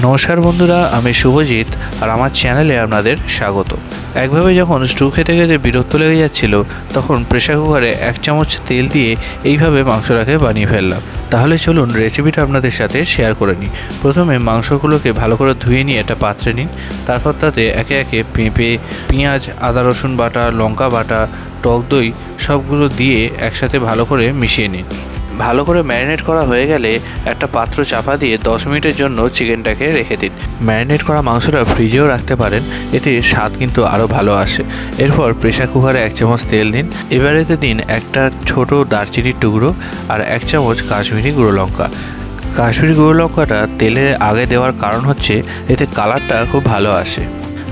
নমস্কার বন্ধুরা, আমি শুভজিৎ আর আমার চ্যানেলে আপনাদের স্বাগত। একভাবে যখন স্টু খেতে খেতে বিরক্ত লেগে যাচ্ছিল, তখন প্রেসার কুকারে 1 চামচ তেল দিয়ে এইভাবে মাংসটাকে বানিয়ে ফেললাম। তাহলে চলুন রেসিপিটা আপনাদের সাথে শেয়ার করে নিই। প্রথমে মাংসগুলোকে ভালো করে ধুয়ে নিয়ে একটা পাত্রে নিন। তারপর তাতে একে একে পেঁপে, পেঁয়াজ, আদা রসুন বাটা, লঙ্কা বাটা, টক দই সবগুলো দিয়ে একসাথে ভালো করে মিশিয়ে নিন। ভালো করে ম্যারিনেট করা হয়ে গেলে একটা পাত্র চাপা দিয়ে 10 মিনিটের জন্য চিকেনটাকে রেখে দিন। ম্যারিনেট করা মাংসটা ফ্রিজেও রাখতে পারেন, এতে স্বাদ কিন্তু আরও ভালো আসে। এরপর প্রেসার কুকারে 1 চামচ তেল দিন। এবার এতে দিন একটা ছোট দারচিনির টুকরো আর 1 চামচ কাশ্মীরি গুঁড়ো লঙ্কা। কাশ্মীরি গুঁড়ো লঙ্কাটা তেলে আগে দেওয়ার কারণ হচ্ছে এতে কালারটা খুব ভালো আসে।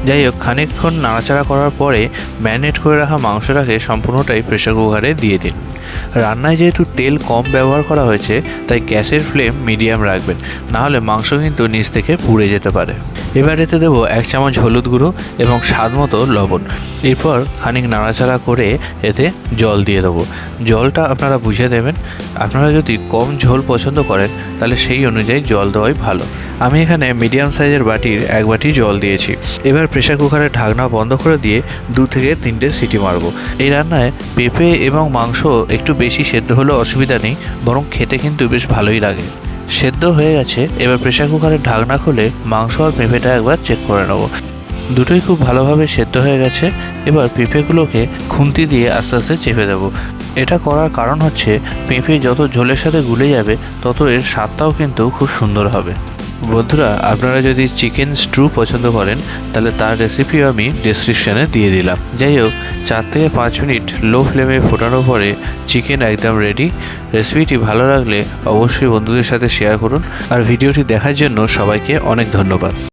যাই হোক, খানিকক্ষণ নাড়াচাড়া করার পরে ম্যারিনেট করে রাখা মাংসটাকে সম্পূর্ণটাই প্রেসার কুকারে দিয়ে দিন। রান্নায় যেহেতু তেল কম ব্যবহার করা হয়েছে, তাই গ্যাসের ফ্লেম মিডিয়াম রাখবেন, নাহলে মাংস কিন্তু নিচ থেকে পুড়ে যেতে পারে। এবার এতে দেবো 1 চামচ হলুদ গুঁড়ো এবং স্বাদ মতো লবণ। এরপর খানিক নাড়াচাড়া করে এতে জল দিয়ে দেবো। জলটা আপনারা বুঝে দেবেন। আপনারা যদি কম ঝোল পছন্দ করেন তাহলে সেই অনুযায়ী জল দেওয়াই ভালো। আমি এখানে মিডিয়াম সাইজের বাটির 1 বাটি জল দিয়েছি। এবার প্রেসার কুকারের ঢাকনা বন্ধ করে দিয়ে 2 থেকে 3টে সিটি মারবো। এই রান্নায় পেঁপে এবং মাংস একটু বেশি সেদ্ধ হলেও অসুবিধা নেই, বরং খেতে কিন্তু বেশ ভালোই লাগে। সেদ্ধ হয়ে গেছে। এবার প্রেসার কুকারের ঢাকনা খুলে মাংস আর পেঁপেটা একবার চেক করে নেব। দুটোই খুব ভালোভাবে সেদ্ধ হয়ে গেছে। এবার পেঁপেগুলোকে খুন্তি দিয়ে আস্তে আস্তে চেপে দেবো। এটা করার কারণ হচ্ছে পেঁপে যত ঝোলের সাথে গুলে যাবে, তত এর স্বাদটাও কিন্তু খুব সুন্দর হবে। বন্ধুরা, আপনারা যদি চিকেন স্টু পছন্দ করেন তাহলে তার রেসিপিও আমি ডেসক্রিপশানে দিয়ে দিলাম। যাই হোক, 4 থেকে 5 মিনিট লো ফ্লেমে ফোটানোর পরে চিকেন একদম রেডি। রেসিপিটি ভালো লাগলে অবশ্যই বন্ধুদের সাথে শেয়ার করুন, আর ভিডিওটি দেখার জন্য সবাইকে অনেক ধন্যবাদ।